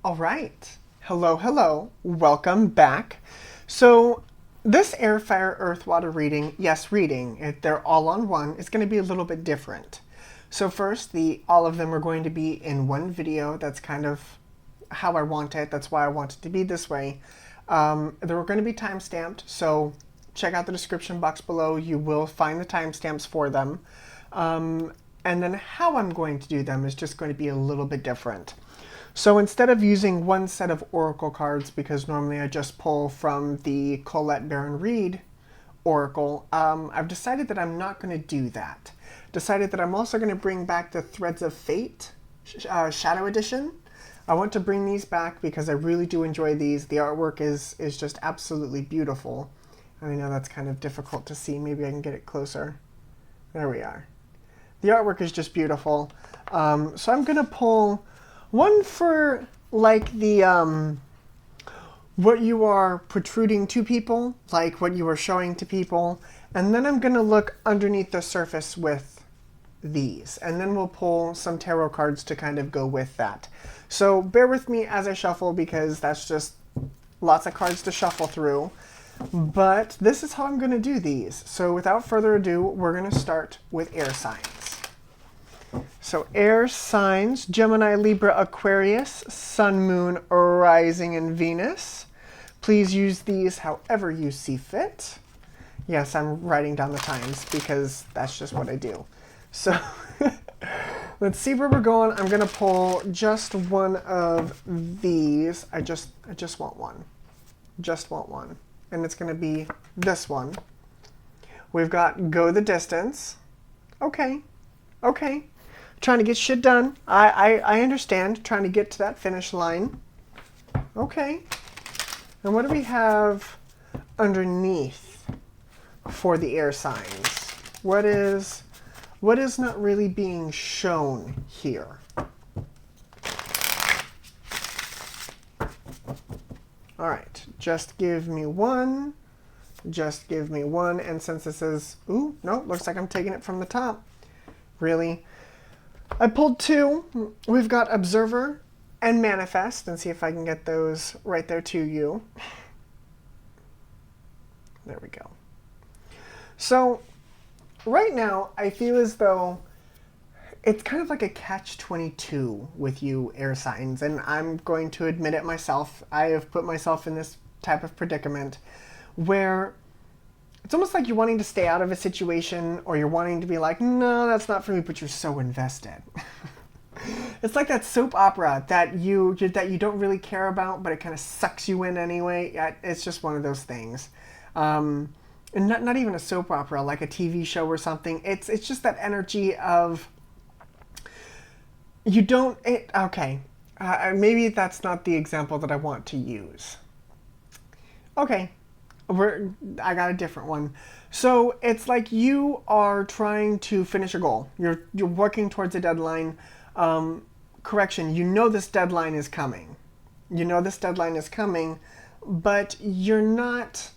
All right. Hello, hello. Welcome back. So, this air, fire, earth, water reading, yes, reading, they're all on one, is going to be a little bit different. So first, all of them are going to be in one video. That's kind of how I want it. That's why I want it to be this way. They're going to be time-stamped, so check out the description box below. You will find the timestamps for them. And then how I'm going to do them is just going to be a little bit different. So instead of using one set of oracle cards, because normally I just pull from the Colette Baron Reed oracle, I've decided that I'm not going to do that. Decided that I'm also going to bring back the Threads of Fate Shadow Edition. I want to bring these back because I really do enjoy these. The artwork is just absolutely beautiful. I know that's kind of difficult to see. Maybe I can get it closer. There we are. The artwork is just beautiful. So I'm going to pull one for like the what you are protruding to people, like what you are showing to people, and then I'm going to look underneath the surface with these, and then we'll pull some tarot cards to kind of go with that. So bear with me as I shuffle because that's just lots of cards to shuffle through. But this is how I'm going to do these. So without further ado, we're going to start with air signs. So air signs, Gemini, Libra, Aquarius, Sun, Moon, Rising, and Venus. Please use these however you see fit. Yes, I'm writing down the times because that's just what I do. So let's see where we're going. I'm going to pull just one of these. I just want one. Just want one. And it's going to be this one. We've got Go the Distance. Okay. Okay. Trying to get shit done. I understand. Trying to get to that finish line. Okay. And what do we have underneath for the air signs? What is not really being shown here? All right. Just give me one. Just give me one. And since this is... Ooh, no. Looks like I'm taking it from the top. Really? I pulled two. We've got Observer and Manifest, and see if I can get those right there to you. There we go. So right now, I feel as though it's kind of like a catch-22 with you air signs, and I'm going to admit it myself. I have put myself in this type of predicament where it's almost like you're wanting to stay out of a situation, or you're wanting to be like, no, that's not for me, but you're so invested. It's like that soap opera that you don't really care about, but it kind of sucks you in anyway. It's just one of those things. And not even a soap opera, like a TV show or something. It's just that energy of you don't... okay. Maybe that's not the example that I want to use. Okay. I got a different one. So it's like you are trying to finish a goal. You're working towards a deadline. Correction, you know this deadline is coming. You know this deadline is coming, but you're not...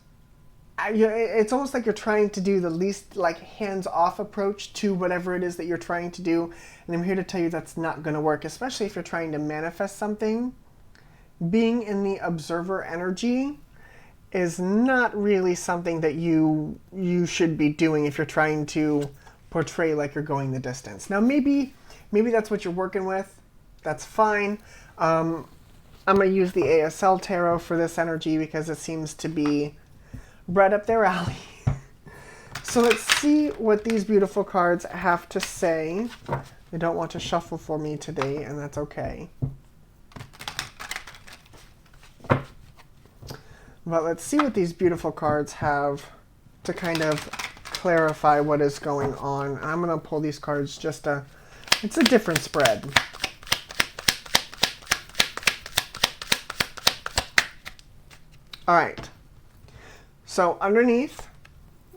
It's almost like you're trying to do the least like hands-off approach to whatever it is that you're trying to do. And I'm here to tell you that's not going to work, especially if you're trying to manifest something. Being in the observer energy is not really something that you should be doing if you're trying to portray like you're going the distance. Now maybe that's what you're working with. That's fine. I'm going to use the ASL tarot for this energy because it seems to be right up their alley. So let's see what these beautiful cards have to say. They don't want to shuffle for me today, and that's okay. But let's see what these beautiful cards have to kind of clarify what is going on. I'm going to pull these cards it's a different spread. All right. So underneath,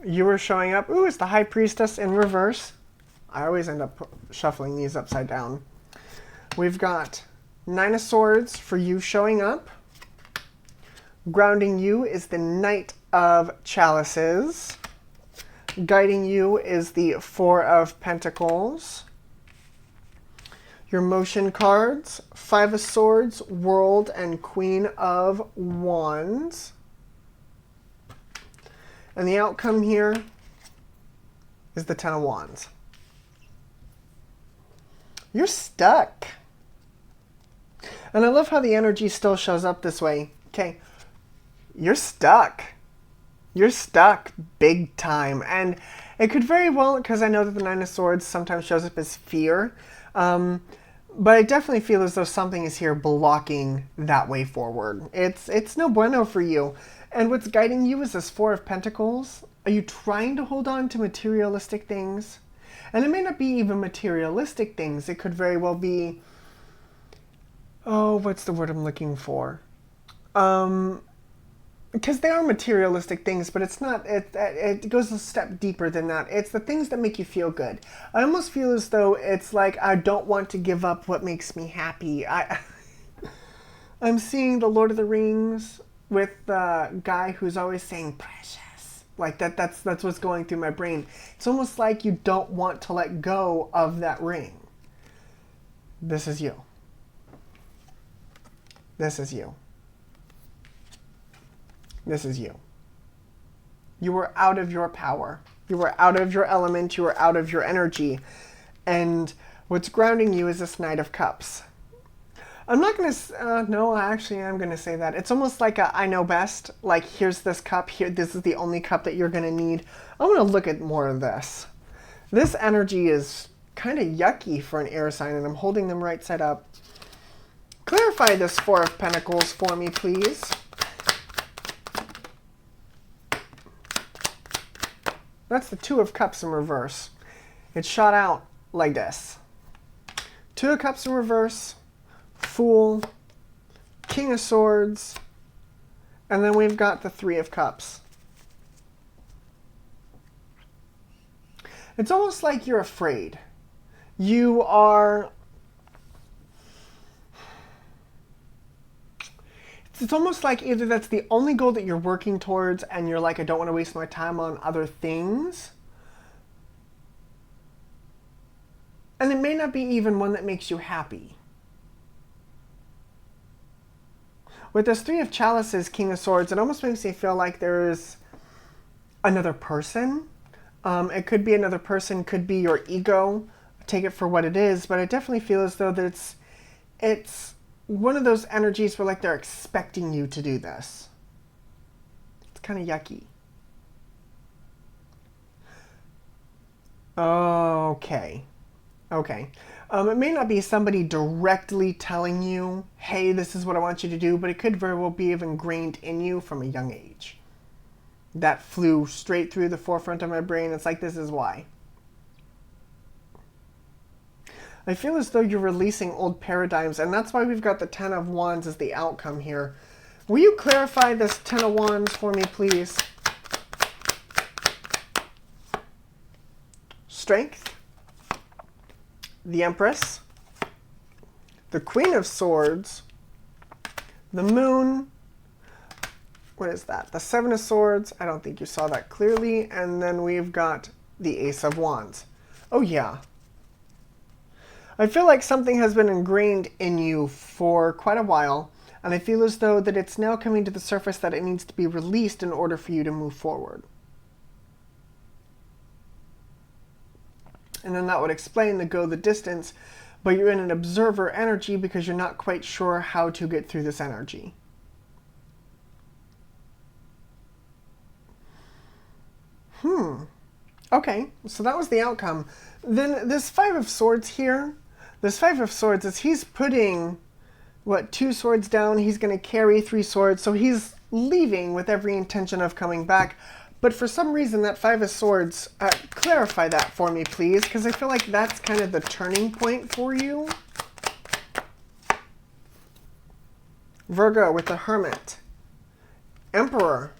you were showing up. Ooh, it's the High Priestess in reverse. I always end up shuffling these upside down. We've got Nine of Swords for you showing up. Grounding you is the Knight of Chalices. Guiding you is the Four of Pentacles. Your motion cards, Five of Swords, World, and Queen of Wands. And the outcome here is the Ten of Wands. You're stuck. And I love how the energy still shows up this way. Okay, you're stuck. You're stuck big time. And it could very well, because I know that the Nine of Swords sometimes shows up as fear. But I definitely feel as though something is here blocking that way forward. It's no bueno for you. And what's guiding you is this Four of Pentacles. Are you trying to hold on to materialistic things? And it may not be even materialistic things. It could very well be, oh, what's the word I'm looking for? Because they are materialistic things, but it's not, it goes a step deeper than that. It's the things that make you feel good. I almost feel as though it's like, I don't want to give up what makes me happy. I'm seeing the Lord of the Rings with the guy who's always saying precious. Like that's what's going through my brain. It's almost like you don't want to let go of that ring. This is you. This is you. This is you. You were out of your power. You were out of your element. You were out of your energy. And what's grounding you is this Knight of Cups. I'm not going to, no, actually I'm going to say that. It's almost like a I know best. Like, here's this cup. Here, this is the only cup that you're going to need. I want to look at more of this. This energy is kind of yucky for an air sign, and I'm holding them right side up. Clarify this Four of Pentacles for me, please. That's the Two of Cups in reverse. It's shot out like this. Two of Cups in reverse, Fool, King of Swords, and then we've got the Three of Cups. It's almost like you're afraid. You are... It's almost like either that's the only goal that you're working towards and you're like, I don't want to waste my time on other things. And it may not be even one that makes you happy. With this Three of Chalices, King of Swords, it almost makes me feel like there is another person. It could be another person, could be your ego. Take it for what it is, but I definitely feel as though that it's one of those energies where like they're expecting you to do this. It's kind of yucky. Okay. Okay. It may not be somebody directly telling you, hey, this is what I want you to do, but it could very well be ingrained in you from a young age. That flew straight through the forefront of my brain. It's like, this is why. I feel as though you're releasing old paradigms, and that's why we've got the Ten of Wands as the outcome here. Will you clarify this Ten of Wands for me, please? Strength, the Empress, the Queen of Swords, the Moon, what is that? The Seven of Swords, I don't think you saw that clearly, and then we've got the Ace of Wands. Oh yeah. I feel like something has been ingrained in you for quite a while, and I feel as though that it's now coming to the surface that it needs to be released in order for you to move forward. And then that would explain the go the distance, but you're in an observer energy because you're not quite sure how to get through this energy. Okay, so that was the outcome. Then this Five of Swords here, this Five of Swords is he's putting, what, 2 swords down. He's going to carry 3 swords, so he's leaving with every intention of coming back. But for some reason, that Five of Swords, clarify that for me, please, because I feel like that's kind of the turning point for you. Virgo with the Hermit. Emperor.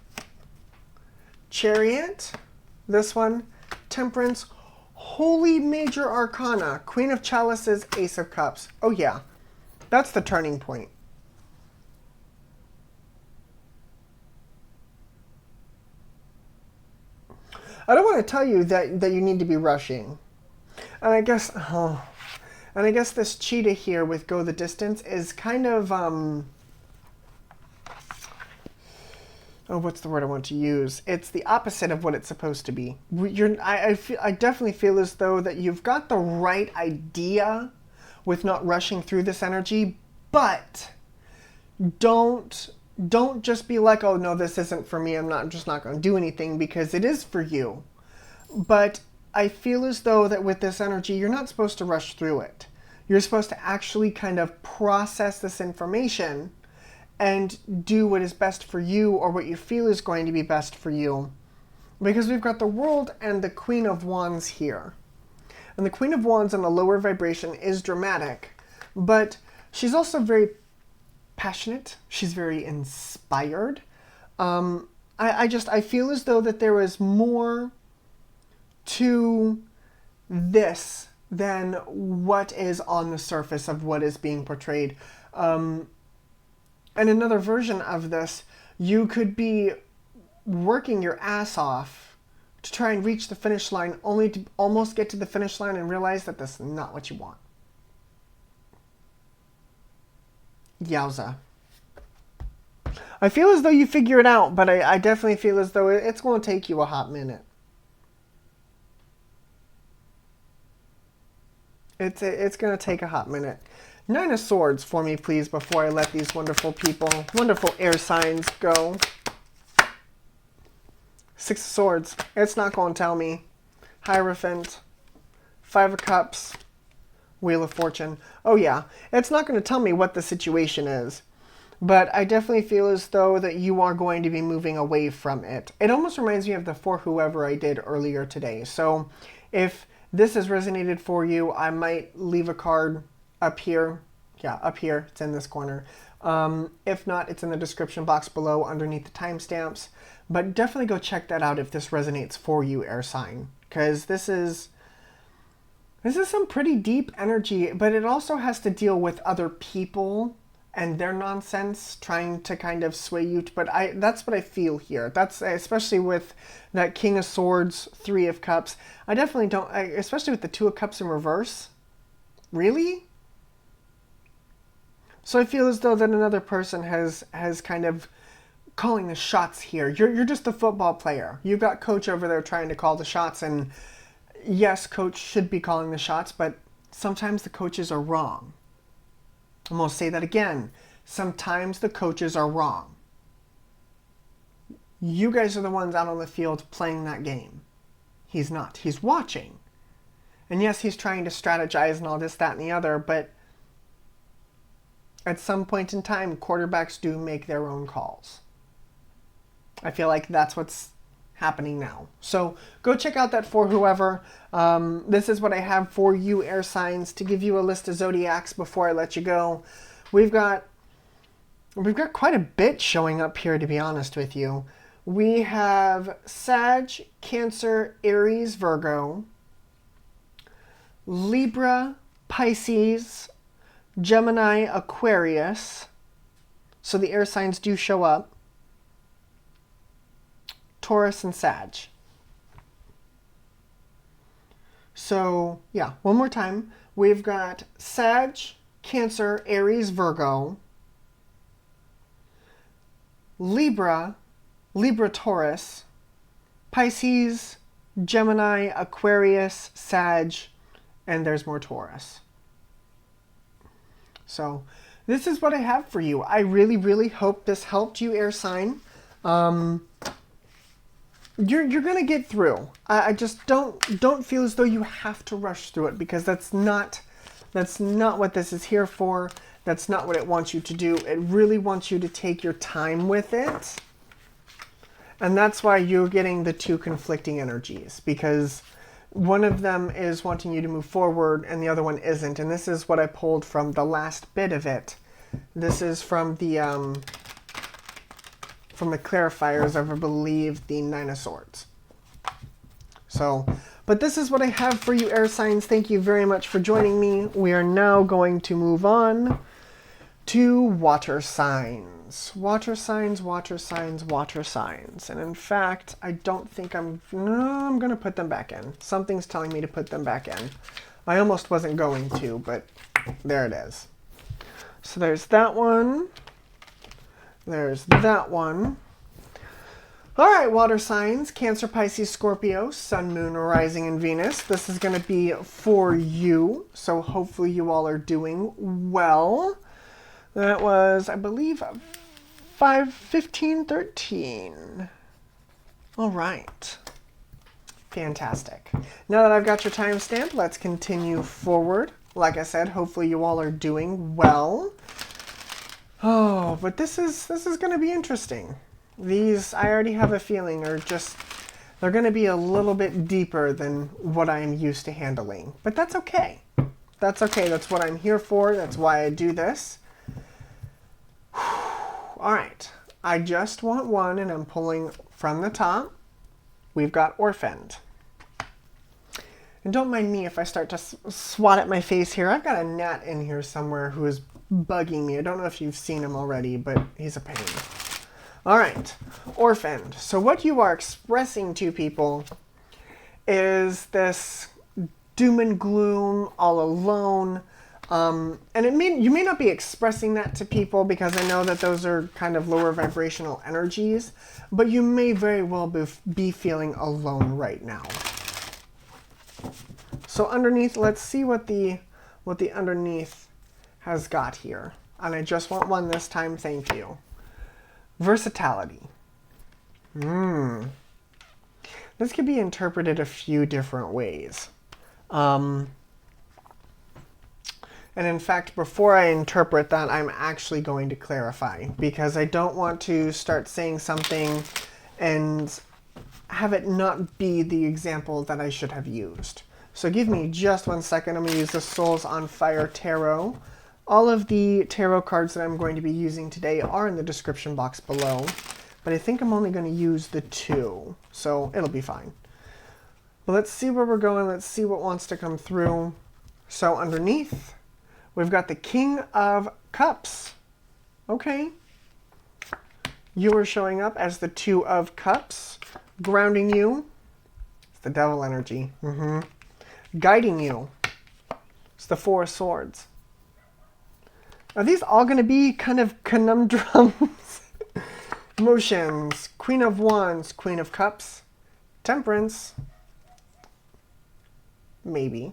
Chariot. This one. Temperance. Holy Major Arcana. Queen of Chalices, Ace of Cups. Oh yeah, that's the turning point. I don't want to tell you that you need to be rushing. And I guess, And I guess this cheetah here with go the distance is kind of, oh, what's the word I want to use? It's the opposite of what it's supposed to be. I definitely feel as though that you've got the right idea with not rushing through this energy, but don't just be like, oh no, this isn't for me. I'm just not going to do anything, because it is for you. But I feel as though that with this energy, you're not supposed to rush through it. You're supposed to actually kind of process this information and do what is best for you, or what you feel is going to be best for you. Because we've got the World and the Queen of Wands here. And the Queen of Wands on a lower vibration is dramatic, but she's also very passionate. She's very inspired. I feel as though that there is more to this than what is on the surface of what is being portrayed. And another version of this, you could be working your ass off to try and reach the finish line, only to almost get to the finish line and realize that that's not what you want. Yowza. I feel as though you figure it out, but I definitely feel as though it's going to take you a hot minute. It's going to take a hot minute. 9 of Swords for me, please, before I let these wonderful people, wonderful air signs go. 6 of Swords. It's not going to tell me. Hierophant. 5 of Cups. Wheel of Fortune. Oh yeah, it's not going to tell me what the situation is. But I definitely feel as though that you are going to be moving away from it. It almost reminds me of the For Whoever I did earlier today. So if this has resonated for you, I might leave a card up here. Yeah, up here. It's in this corner. If not, it's in the description box below underneath the timestamps. But definitely go check that out if this resonates for you, air sign. Because this is some pretty deep energy, but it also has to deal with other people and their nonsense trying to kind of sway you. But that's what I feel here. That's especially with that King of Swords, 3 of Cups. I definitely don't, especially with the 2 of Cups in reverse. Really? So I feel as though that another person has kind of calling the shots here. You're just a football player. You've got coach over there trying to call the shots, and yes, coach should be calling the shots, but sometimes the coaches are wrong. I'm going to say that again. Sometimes the coaches are wrong. You guys are the ones out on the field playing that game. He's not. He's watching. And yes, he's trying to strategize and all this, that, and the other, but at some point in time, quarterbacks do make their own calls. I feel like that's what's happening now. So go check out that For Whoever. This is what I have for you, air signs, to give you a list of zodiacs before I let you go. We've got quite a bit showing up here, to be honest with you. We have Sag, Cancer, Aries, Virgo, Libra, Pisces, Gemini, Aquarius. So the air signs do show up. Taurus and Sag. So, yeah, one more time. We've got Sag, Cancer, Aries, Virgo, Libra, Taurus, Pisces, Gemini, Aquarius, Sag, and there's more Taurus. So, this is what I have for you. I really, really hope this helped you, air sign. You're gonna get through. I just don't feel as though you have to rush through it, because that's not what this is here for. That's not what it wants you to do. It really wants you to take your time with it. And that's why you're getting the 2 conflicting energies, because one of them is wanting you to move forward and the other one isn't. And this is what I pulled from the last bit of it. This is from the clarifiers of, I believe, the 9 of Swords. So, but this is what I have for you, air signs. Thank you very much for joining me. We are now going to move on to water signs. Water signs, water signs, water signs. And in fact, I don't think I'm going to put them back in. Something's telling me to put them back in. I almost wasn't going to, but there it is. So there's that one. There's that one. All right, water signs, Cancer, Pisces, Scorpio, Sun, Moon, Rising, and Venus. This is going to be for you, so hopefully you all are doing well. That was, I believe, 5, 15, 13. All right. Fantastic. Now that I've got your timestamp, let's continue forward. Like I said, hopefully you all are doing well. Oh, but this is going to be interesting. These, I already have a feeling, they're going to be a little bit deeper than what I'm used to handling. But that's okay. That's okay. That's what I'm here for. That's why I do this. All right. I just want one, and I'm pulling from the top. We've got orphaned. And don't mind me if I start to swat at my face here. I've got a gnat in here somewhere who is bugging me. I don't know if you've seen him already, but he's a pain. All right, orphaned. So what you are expressing to people is this doom and gloom, all alone. And you may not be expressing that to people because I know that those are kind of lower vibrational energies, but you may very well be feeling alone right now. So underneath, let's see what the underneath has got here. And I just want one this time, thank you. Versatility. This could be interpreted a few different ways. And in fact, before I interpret that, I'm actually going to clarify, because I don't want to start saying something and have it not be the example that I should have used. So give me just 1 second. I'm going to use the Souls on Fire Tarot. All of the tarot cards that I'm going to be using today are in the description box below, but I think I'm only going to use the 2, so it'll be fine. But let's see where we're going. Let's see what wants to come through. So underneath, we've got the King of Cups. Okay. You are showing up as the 2 of Cups. Grounding you. It's the Devil energy. Guiding you. It's the 4 of Swords. Are these all going to be kind of conundrums? Emotions. Queen of Wands. Queen of Cups. Temperance. Maybe.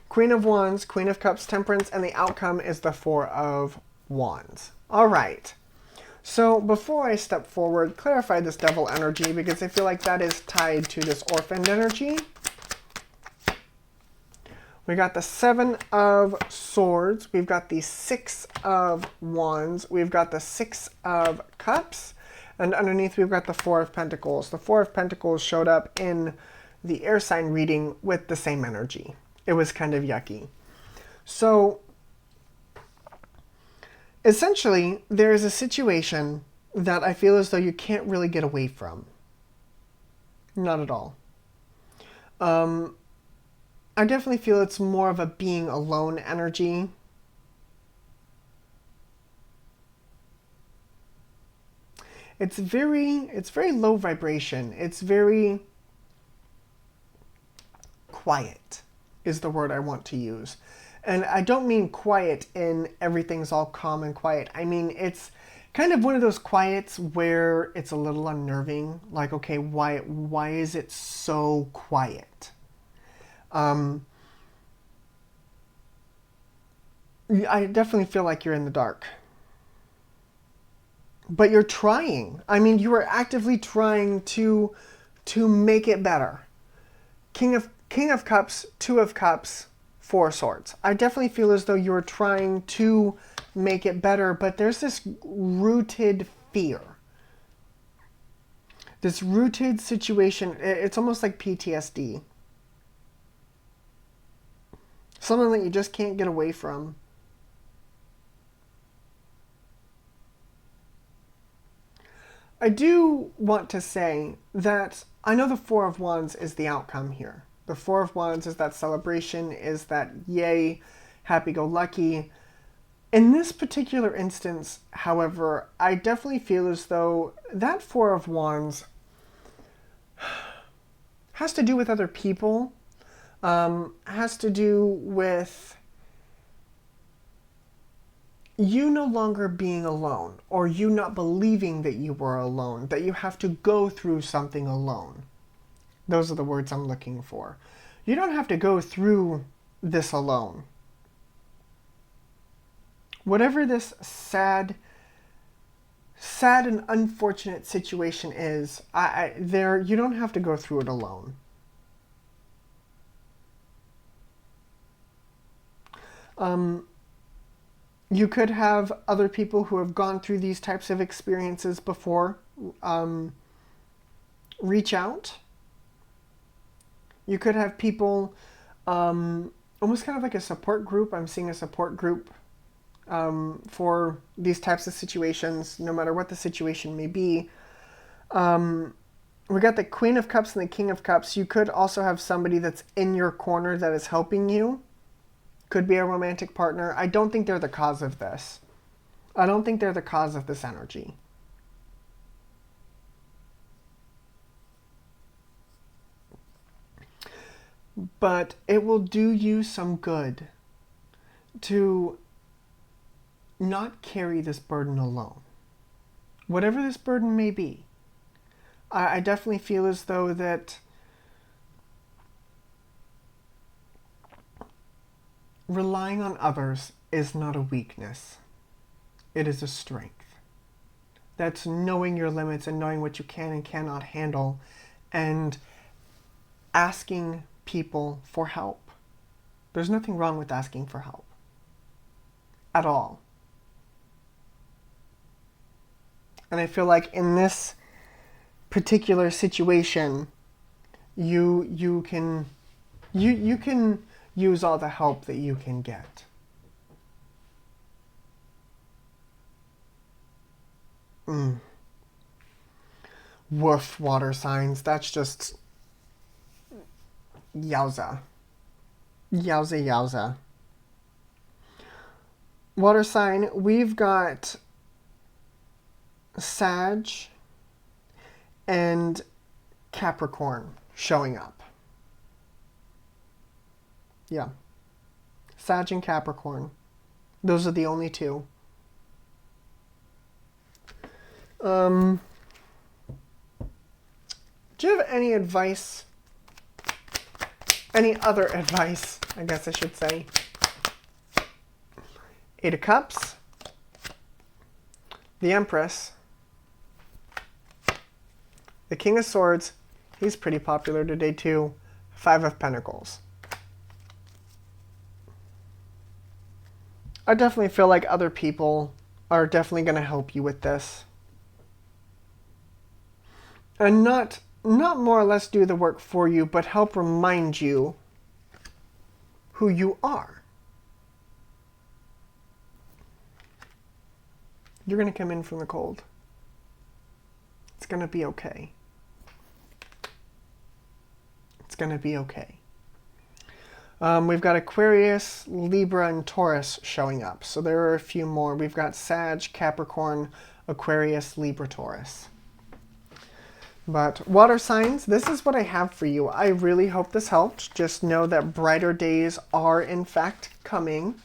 Queen of Wands, Queen of Cups, Temperance, and the outcome is the 4 of Wands. All right. So before I step forward, clarify this Devil energy, because I feel like that is tied to this orphaned energy. We got the 7 of Swords. We've got the 6 of Wands. We've got the 6 of Cups. And underneath, we've got the 4 of Pentacles. The 4 of Pentacles showed up in the air sign reading with the same energy. It was kind of yucky. So essentially, there is a situation that I feel as though you can't really get away from. Not at all. I definitely feel it's more of a being alone energy. It's very low vibration. It's very quiet is the word I want to use. And I don't mean quiet in everything's all calm and quiet. I mean, it's kind of one of those quiets where it's a little unnerving. Like, okay, why is it so quiet? I definitely feel like you're in the dark. But you're trying. I mean, you are actively trying to make it better. King of Cups, 2 of Cups, 4 of Swords. I definitely feel as though you're trying to make it better, but there's this rooted fear. This rooted situation. It's almost like PTSD. Something that you just can't get away from. I do want to say that I know the 4 of Wands is the outcome here. The 4 of Wands is that celebration, is that yay, happy-go-lucky. In this particular instance, however, I definitely feel as though that 4 of Wands has to do with other people. has to do with you no longer being alone, or you not believing that you were alone, that you have to go through something alone. Those are the words I'm looking for. You don't have to go through this alone. Whatever this sad and unfortunate situation is, you don't have to go through it alone. You could have other people who have gone through these types of experiences before reach out. You could have people, almost kind of like a support group. I'm seeing a support group for these types of situations, no matter what the situation may be. We got the Queen of Cups and the King of Cups. You could also have somebody that's in your corner that is helping you. Could be a romantic partner. I don't think they're the cause of this. I don't think they're the cause of this energy. But it will do you some good to not carry this burden alone. Whatever this burden may be. I definitely feel as though that relying on others is not a weakness. It is a strength. That's knowing your limits and knowing what you can and cannot handle and asking people for help. There's nothing wrong with asking for help. At all. And I feel like in this particular situation, you can use all the help that you can get. Woof, water signs. That's just yowza. Yowza, yowza. Water sign, we've got Sag and Capricorn showing up. Yeah. Sag and Capricorn. Those are the only two. Do you have any advice? Any other advice, I guess I should say. Eight of Cups. The Empress. The King of Swords. He's pretty popular today too. Five of Pentacles. I definitely feel like other people are definitely going to help you with this. And not more or less do the work for you, but help remind you who you are. You're going to come in from the cold. It's going to be okay. It's going to be okay. We've got Aquarius, Libra, and Taurus showing up. So there are a few more. We've got Sag, Capricorn, Aquarius, Libra, Taurus. But water signs, this is what I have for you. I really hope this helped. Just know that brighter days are in fact coming.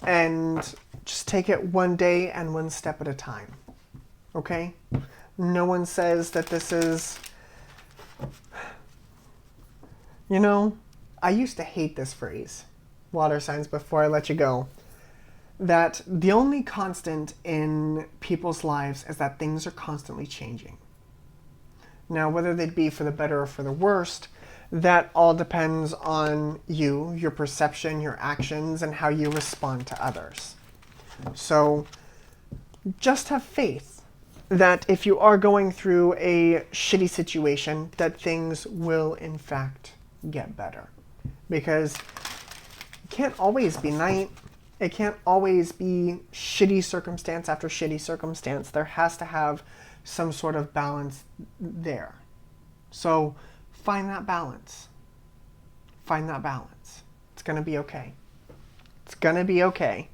And just take it one day and one step at a time. Okay? No one says that this is... You know, I used to hate this phrase, water signs, before I let you go. That the only constant in people's lives is that things are constantly changing. Now, whether they'd be for the better or for the worst, that all depends on you, your perception, your actions, and how you respond to others. So just have faith that if you are going through a shitty situation, that things will in fact get better. Because it can't always be night. It can't always be shitty circumstance after shitty circumstance. There has to have some sort of balance there. So find that balance. Find that balance. It's going to be okay. It's going to be okay.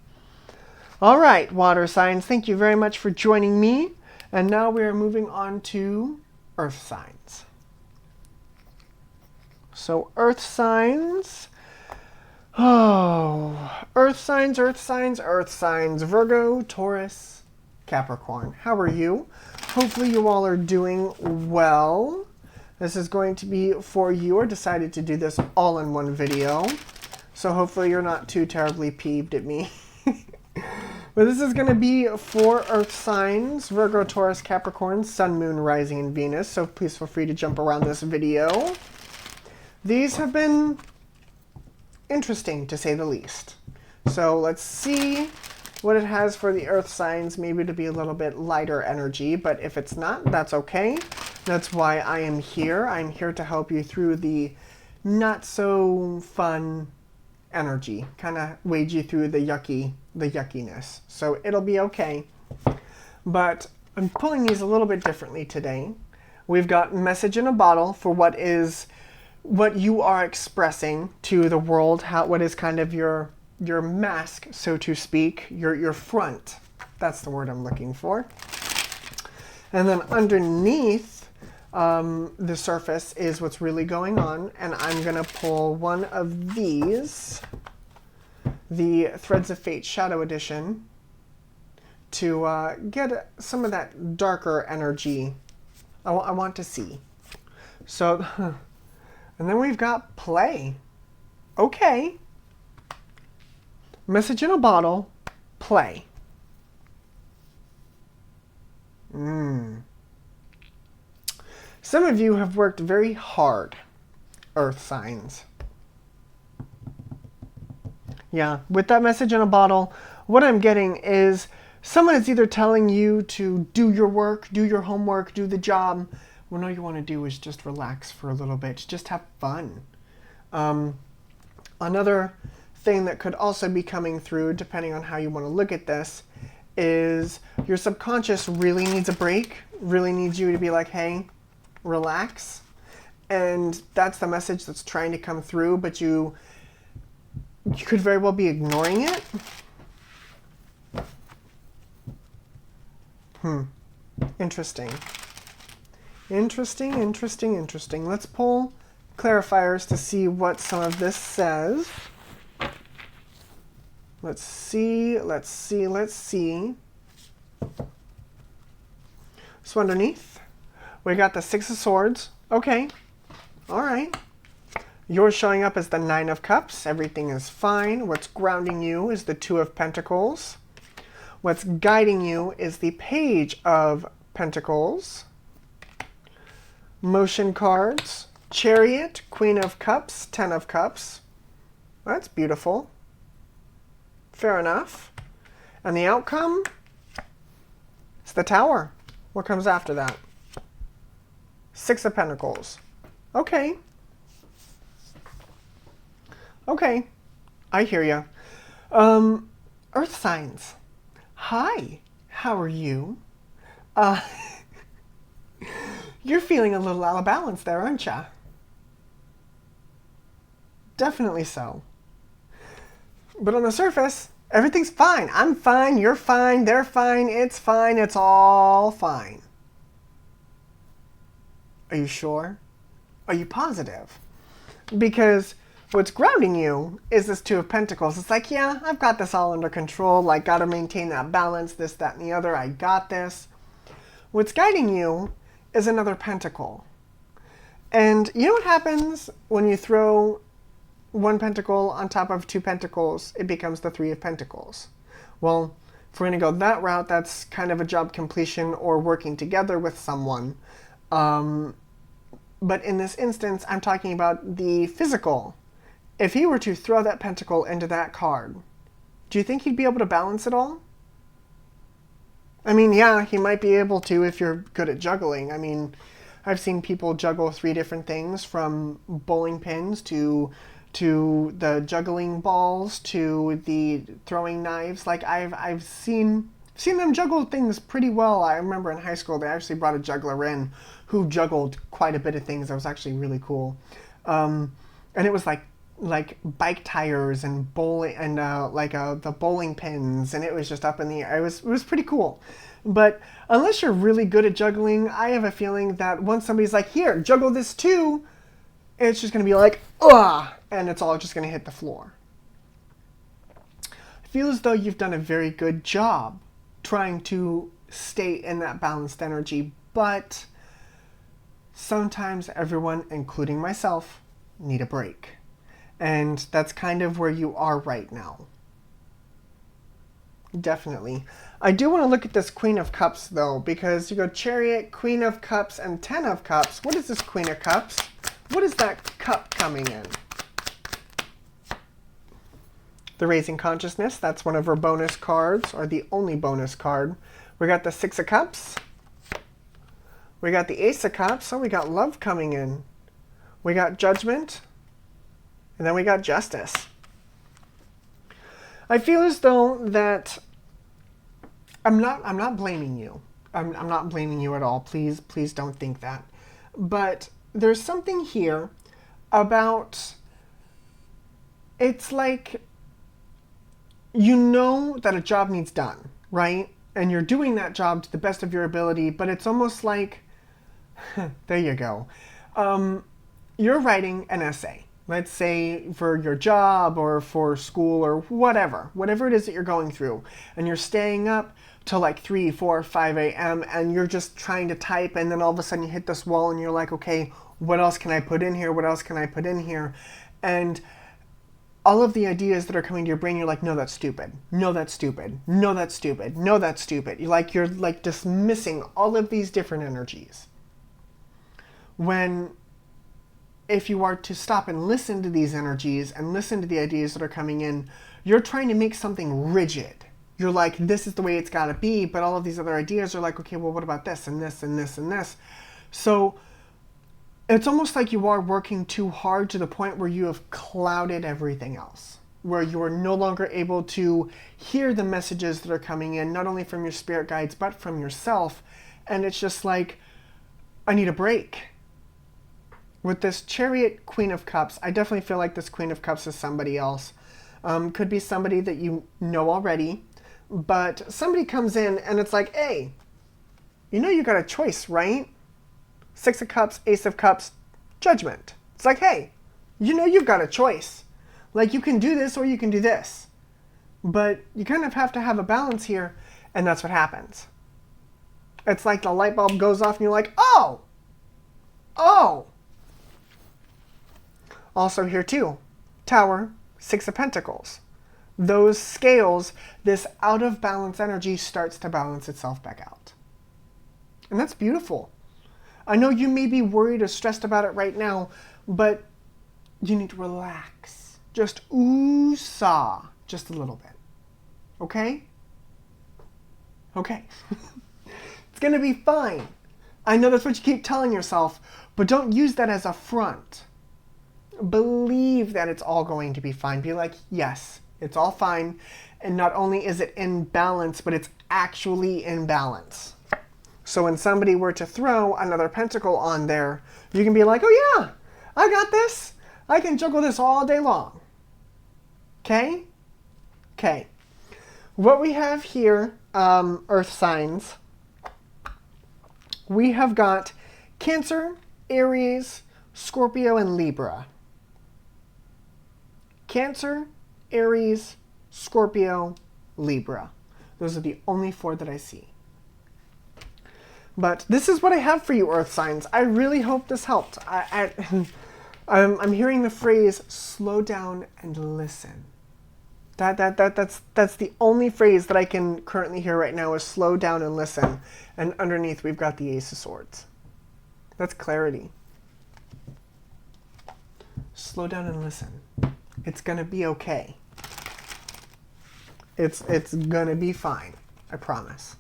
All right, water signs, thank you very much for joining me. And now we are moving on to earth signs. So earth signs. Oh, earth signs, earth signs, earth signs. Virgo, Taurus, Capricorn. How are you? Hopefully you all are doing well. This is going to be for you. I decided to do this all in one video. So hopefully you're not too terribly peeved at me. But this is going to be for earth signs. Virgo, Taurus, Capricorn, Sun, Moon, Rising, and Venus. So please feel free to jump around this video. These have been interesting, to say the least. So let's see what it has for the earth signs. Maybe to be a little bit lighter energy, but if it's not, that's okay. That's why I am here. I'm here to help you through the not so fun energy, kind of wade you through the yuckiness. So it'll be okay. But I'm pulling these a little bit differently today. We've got message in a bottle for what you are expressing to the world, what is kind of your mask, so to speak, your front. That's the word I'm looking for. And then underneath the surface is what's really going on, and I'm going to pull one of these, the Threads of Fate Shadow Edition, to get some of that darker energy I want to see. So, and then we've got play. Okay. Message in a bottle, play. Some of you have worked very hard, earth signs. Yeah, with that message in a bottle, what I'm getting is someone is either telling you to do your work, do your homework, do the job, when all you want to do is just relax for a little bit, just have fun. Another thing that could also be coming through, depending on how you want to look at this, is your subconscious really needs a break, really needs you to be like, hey, relax. And that's the message that's trying to come through, but you could very well be ignoring it. Interesting. Interesting. Let's pull clarifiers to see what some of this says. Let's see. So underneath, we got the Six of Swords. Okay. All right. Yours showing up as the Nine of Cups. Everything is fine. What's grounding you is the Two of Pentacles. What's guiding you is the Page of Pentacles. Motion cards. Chariot, Queen of Cups, Ten of Cups. That's beautiful. Fair enough. And the outcome? It's the Tower. What comes after that? Six of Pentacles. Okay. Okay. I hear you. Earth signs. Hi. How are you? You're feeling a little out of balance there, aren't ya? Definitely so. But on the surface, everything's fine. I'm fine, you're fine, they're fine, it's all fine. Are you sure? Are you positive? Because what's grounding you is this Two of Pentacles. It's like, yeah, I've got this all under control. I got to maintain that balance, this, that, and the other. I got this. What's guiding you is another pentacle. And you know what happens when you throw one pentacle on top of two pentacles? It becomes the Three of Pentacles. Well, if we're going to go that route, that's kind of a job completion or working together with someone. But in this instance, I'm talking about the physical. If he were to throw that pentacle into that card, do you think he'd be able to balance it all? I mean, yeah, he might be able to if you're good at juggling. I mean, I've seen people juggle 3 different things, from bowling pins to the juggling balls to the throwing knives. Like, I've seen them juggle things pretty well. I remember in high school they actually brought a juggler in who juggled quite a bit of things. That was actually really cool. And it was like bike tires and bowling and the bowling pins, and it was just up in the air. It was pretty cool. But unless you're really good at juggling, I have a feeling that once somebody's like, here, juggle this too, it's just going to be like, ugh, and it's all just going to hit the floor. I feel as though you've done a very good job trying to stay in that balanced energy, but sometimes everyone, including myself, need a break. And that's kind of where you are right now. Definitely. I do want to look at this Queen of Cups, though, because you go Chariot, Queen of Cups, and Ten of Cups. What is this Queen of Cups? What is that cup coming in? The Raising Consciousness, that's one of our bonus cards, or the only bonus card. We got the Six of Cups. We got the Ace of Cups. So we got love coming in. We got Judgment. And then we got Justice. I feel as though that I'm not blaming you. I'm not blaming you at all. Please don't think that. But there's something here about, it's like, you know that a job needs done, right? And you're doing that job to the best of your ability, but it's almost like, there you go. You're writing an essay, let's say for your job or for school or whatever it is that you're going through, and you're staying up till like 3, 4, 5 a.m. and you're just trying to type, and then all of a sudden you hit this wall and you're like, okay, what else can I put in here? What else can I put in here? And all of the ideas that are coming to your brain, you're like, no, that's stupid. No, that's stupid. No, that's stupid. No, that's stupid. You're like dismissing all of these different energies. When if you are to stop and listen to these energies and listen to the ideas that are coming in, you're trying to make something rigid. You're like, this is the way it's got to be, but all of these other ideas are like, okay, well, what about this and this and this and this? So it's almost like you are working too hard to the point where you have clouded everything else, where you are no longer able to hear the messages that are coming in, not only from your spirit guides, but from yourself. And it's just like, I need a break. With this Chariot, Queen of Cups, I definitely feel like this Queen of Cups is somebody else. Could be somebody that you know already, but somebody comes in and it's like, hey, you know you got a choice, right? Six of Cups, Ace of Cups, Judgment. It's like, hey, you know you've got a choice. Like, you can do this or you can do this. But you kind of have to have a balance here, and that's what happens. It's like the light bulb goes off and you're like, oh! Also here too, Tower, Six of Pentacles. Those scales, this out of balance energy starts to balance itself back out. And that's beautiful. I know you may be worried or stressed about it right now, but you need to relax. Just ooh-saw just a little bit. Okay? Okay. It's going to be fine. I know that's what you keep telling yourself, but don't use that as a front. Believe that it's all going to be fine. Be like, yes, it's all fine. And not only is it in balance, but it's actually in balance. So when somebody were to throw another pentacle on there, you can be like, oh yeah, I got this. I can juggle this all day long. Okay? Okay. What we have here, earth signs, we have got Cancer, Aries, Scorpio, and Libra. Cancer, Aries, Scorpio, Libra. Those are the only 4 that I see. But this is what I have for you, earth signs. I really hope this helped. I'm hearing the phrase, slow down and listen. That's the only phrase that I can currently hear right now is slow down and listen. And underneath we've got the Ace of Swords. That's clarity. Slow down and listen. It's gonna be okay. It's gonna be fine. I promise.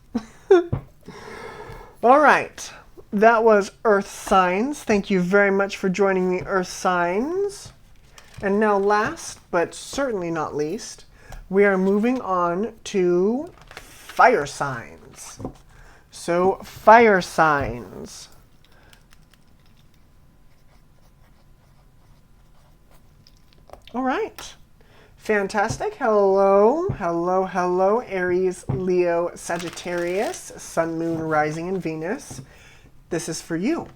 All right. That was Earth Signs. Thank you very much for joining me, Earth Signs. And now last, but certainly not least, we are moving on to Fire Signs. So, Fire Signs. All right. Fantastic. Hello, hello, hello, Aries, Leo, Sagittarius, Sun, Moon, Rising, and Venus. This is for you.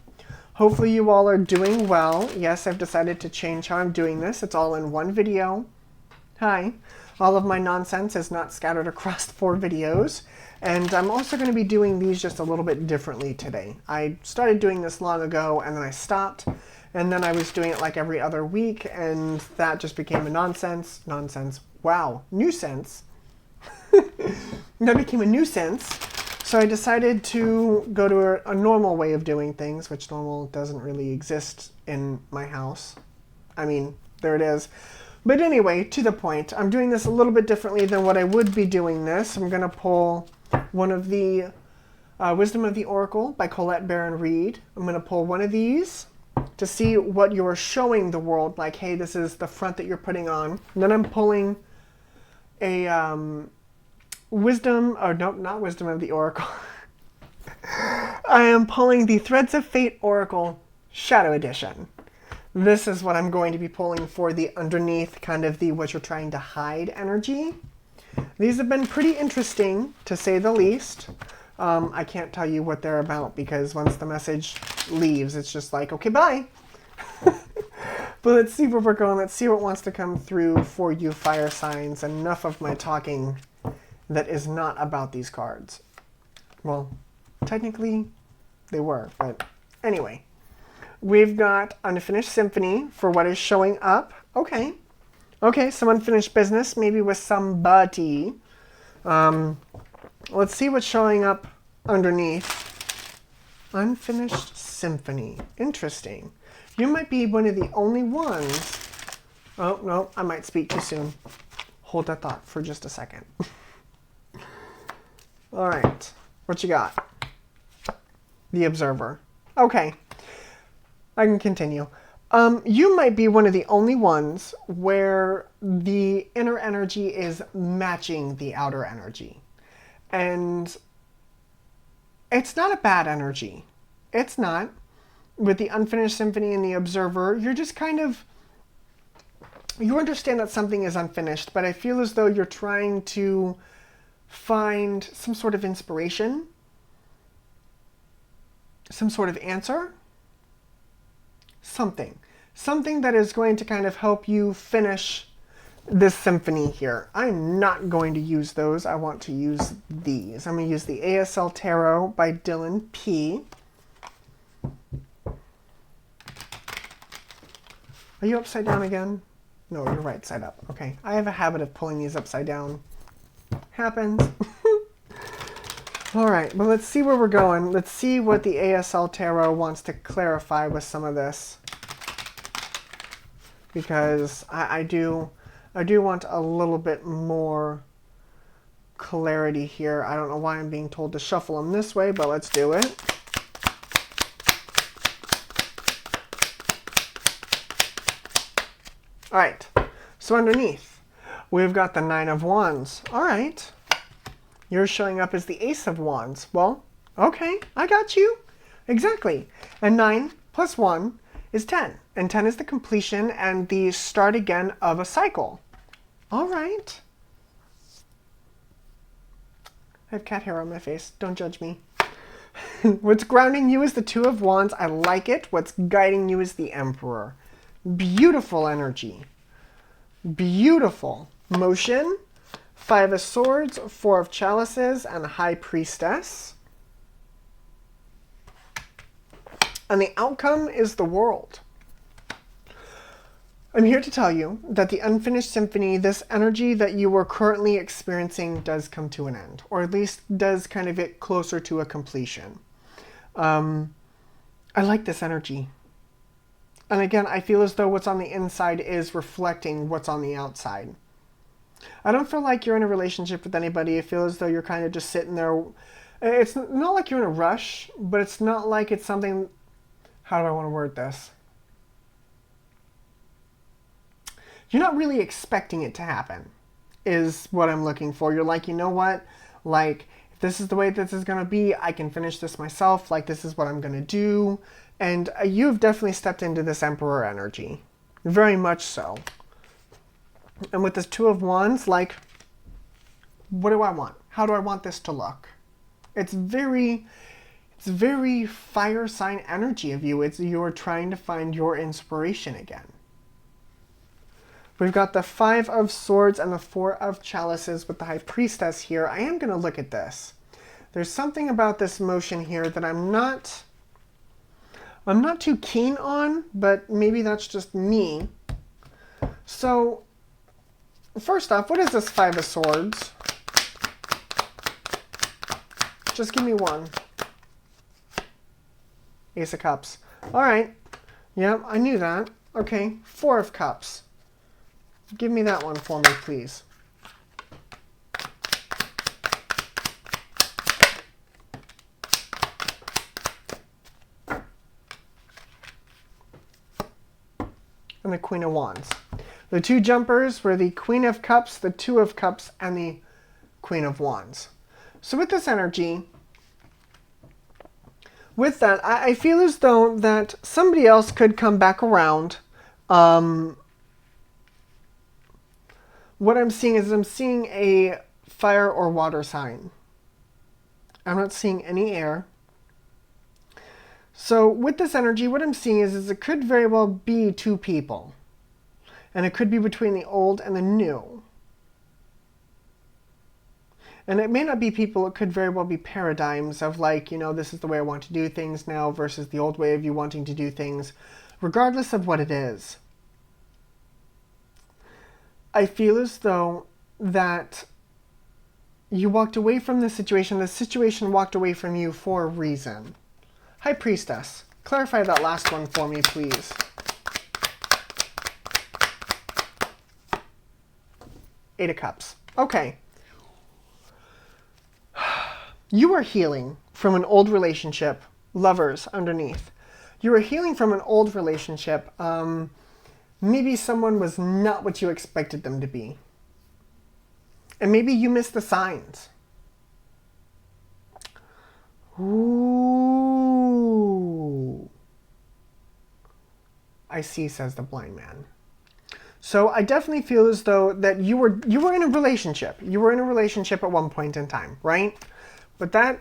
Hopefully you all are doing well. Yes, I've decided to change how I'm doing this. It's all in one video. Hi. All of my nonsense is not scattered across 4 videos. And I'm also going to be doing these just a little bit differently today. I started doing this long ago, and then I stopped. And then I was doing it like every other week, and that just became a nonsense. Wow. Nuisance. That became a nuisance. So I decided to go to a normal way of doing things, which normal doesn't really exist in my house. I mean, there it is. But anyway, to the point, I'm doing this a little bit differently than what I would be doing this. I'm going to pull one of the Wisdom of the Oracle by Colette Baron Reed. I'm going to pull one of these to see what you're showing the world, like, hey, this is the front that you're putting on. And then I'm pulling a Wisdom, or no, not Wisdom of the Oracle. I am pulling the Threads of Fate Oracle Shadow Edition. This is what I'm going to be pulling for the underneath, kind of the what you're trying to hide energy. These have been pretty interesting, to say the least. I can't tell you what they're about, because once the message leaves, it's just like, okay, bye. But let's see where we're going. Let's see what wants to come through for you, fire signs. Enough of my talking that is not about these cards. Well, technically, they were, but anyway. We've got Unfinished Symphony for what is showing up. Okay. Okay, some unfinished business, maybe with somebody. Let's see what's showing up underneath. Unfinished Symphony. Interesting. You might be one of the only ones. Oh, no, I might speak too soon. Hold that thought for just a second. All right, what you got? The Observer. Okay, I can continue. You might be one of the only ones where the inner energy is matching the outer energy. And it's not a bad energy. It's not. With the Unfinished Symphony and the Observer, you're just kind of, you understand that something is unfinished, but I feel as though you're trying to find some sort of inspiration, some sort of answer, something that is going to kind of help you finish this symphony here. I'm not going to use those. I want to use these. I'm going to use the ASL Tarot by Dylan P. Are you upside down again? No, you're right side up. Okay. I have a habit of pulling these upside down. Happens. All right, well, let's see where we're going. Let's see what the ASL Tarot wants to clarify with some of this. Because I do want a little bit more clarity here. I don't know why I'm being told to shuffle them this way, but let's do it. All right, so underneath, we've got the Nine of Wands. All right, you're showing up as the Ace of Wands. Well, okay, I got you. Exactly. And 9 plus 1 is 10. And 10 is the completion and the start again of a cycle. All right. I have cat hair on my face. Don't judge me. What's grounding you is the Two of Wands. I like it. What's guiding you is the Emperor. Beautiful energy. Beautiful. Motion. 5 of Swords, 4 of Chalices, and High Priestess. And the outcome is the World. I'm here to tell you that the Unfinished Symphony, this energy that you are currently experiencing, does come to an end, or at least does kind of get closer to a completion. I like this energy. And again, I feel as though what's on the inside is reflecting what's on the outside. I don't feel like you're in a relationship with anybody. I feel as though you're kind of just sitting there. It's not like you're in a rush, but it's not like it's something... How do I want to word this? You're not really expecting it to happen, is what I'm looking for. You're like, you know what? Like, if this is the way this is going to be, I can finish this myself. Like, this is what I'm going to do. And you've definitely stepped into this Emperor energy. Very much so. And with this Two of Wands, like, what do I want? How do I want this to look? It's very It's very fire sign energy of you. It's you're trying to find your inspiration again. We've got the 5 of Swords and the 4 of Chalices with the High Priestess here. I am going to look at this. There's something about this motion here that I'm not too keen on, but maybe that's just me. So, first off, what is this 5 of Swords? Just give me one. Ace of Cups. All right. Yep, I knew that. Okay, 4 of Cups. Give me that one for me, please. And the Queen of Wands. The 2 jumpers were the Queen of Cups, the 2 of Cups, and the Queen of Wands. So with this energy, with that, I feel as though that somebody else could come back around. What I'm seeing is I'm seeing a fire or water sign. I'm not seeing any air. So with this energy, what I'm seeing is it could very well be 2 people. And it could be between the old and the new. And it may not be people, it could very well be paradigms of like, you know, this is the way I want to do things now versus the old way of you wanting to do things, regardless of what it is. I feel as though that you walked away from the situation walked away from you for a reason. High Priestess, clarify that last one for me, please. Eight of Cups. Okay. You are healing from an old relationship. Lovers underneath. You are healing from an old relationship. Maybe someone was not what you expected them to be. And maybe you missed the signs. Ooh. I see, says the blind man. So I definitely feel as though that you were in a relationship. You were in a relationship at one point in time, right? But that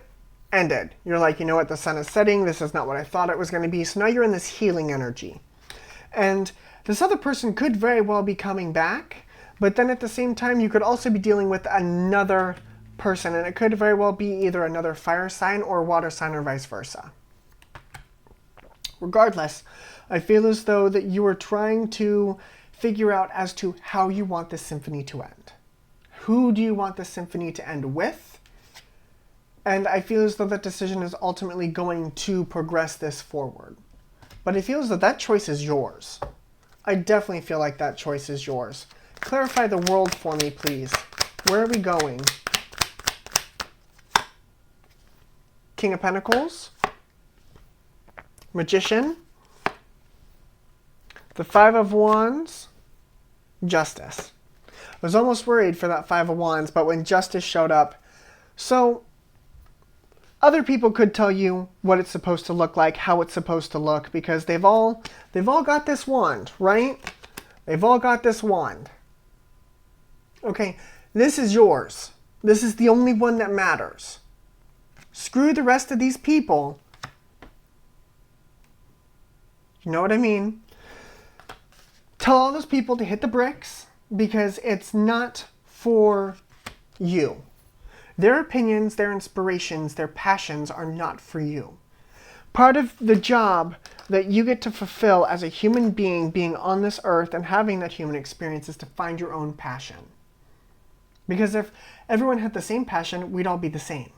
ended. You're like, you know what, the sun is setting. This is not what I thought it was going to be. So now you're in this healing energy. And this other person could very well be coming back, but then at the same time, you could also be dealing with another person, and it could very well be either another fire sign or water sign or vice versa. Regardless, I feel as though that you are trying to figure out as to how you want this symphony to end. Who do you want this symphony to end with? And I feel as though that decision is ultimately going to progress this forward. But it feels that that choice is yours. I definitely feel like that choice is yours. Clarify the world for me, please. Where are we going? King of Pentacles. Magician. The 5 of Wands. Justice. I was almost worried for that 5 of Wands, but when Justice showed up. So, other people could tell you what it's supposed to look like, how it's supposed to look, because they've all got this wand, right? They've all got this wand. Okay, this is yours. This is the only one that matters. Screw the rest of these people. You know what I mean? Tell all those people to hit the bricks because it's not for you. Their opinions, their inspirations, their passions are not for you. Part of the job that you get to fulfill as a human being on this earth and having that human experience is to find your own passion. Because if everyone had the same passion, we'd all be the same.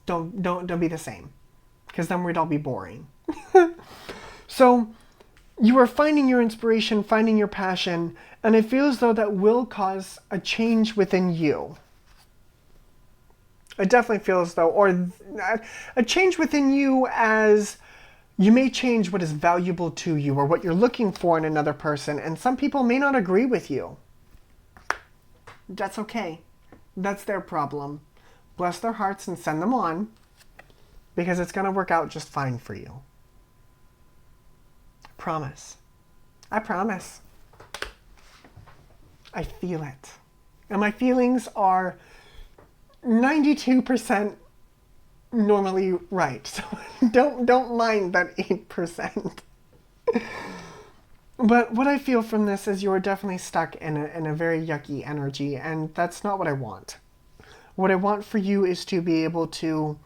Don't be the same. Because then we'd all be boring. So, you are finding your inspiration, finding your passion, and it feels as though that will cause a change within you. I definitely feel as though, or a change within you as you may change what is valuable to you or what you're looking for in another person, and some people may not agree with you. That's okay. That's their problem. Bless their hearts and send them on, because it's going to work out just fine for you. Promise. I promise. I feel it. And my feelings are 92% normally right. So don't mind that 8%. But what I feel from this is you're definitely stuck in a very yucky energy, and that's not what I want. What I want for you is to be able to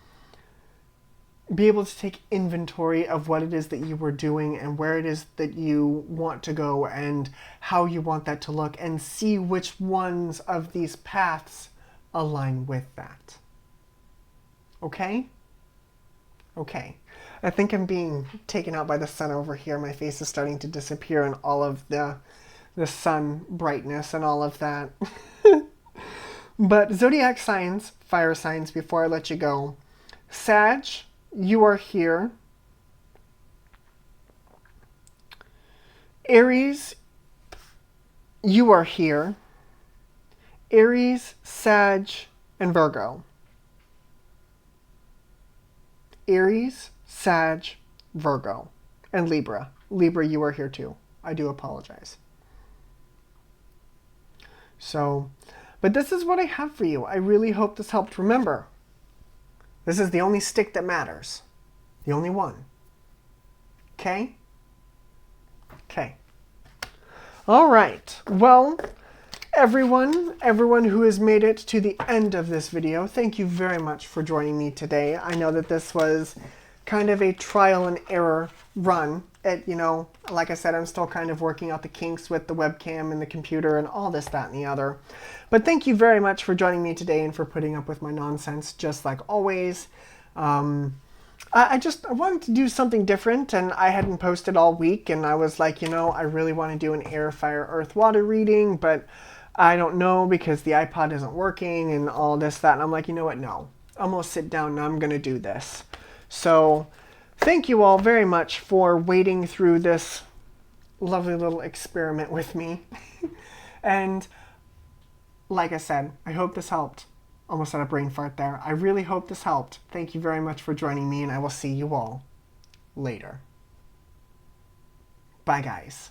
take inventory of what it is that you were doing and where it is that you want to go and how you want that to look, and see which ones of these paths align with that. Okay? Okay. I think I'm being taken out by the sun over here. My face is starting to disappear and all of the sun brightness and all of that. But zodiac signs, fire signs, before I let you go. Sag, you are here. Aries, you are here. Aries, Sag, and Virgo. Aries, Sag, Virgo, and Libra. Libra, you are here too. I do apologize. So, but this is what I have for you. I really hope this helped. Remember, this is the only stick that matters. The only one. Okay? Okay. All right. Well, everyone who has made it to the end of this video, thank you very much for joining me today. I know that this was kind of a trial and error run. Like I said, I'm still kind of working out the kinks with the webcam and the computer and all this, that, and the other. But thank you very much for joining me today and for putting up with my nonsense, just like always. I wanted to do something different, and I hadn't posted all week, and I was like, I really want to do an air, fire, earth, water reading, but I don't know because the iPod isn't working and all this, that, and I'm like, you know what, no. I'm going to sit down and I'm going to do this. So thank you all very much for wading through this lovely little experiment with me. And like I said, I hope this helped. Almost had a brain fart there. I really hope this helped. Thank you very much for joining me, and I will see you all later. Bye, guys.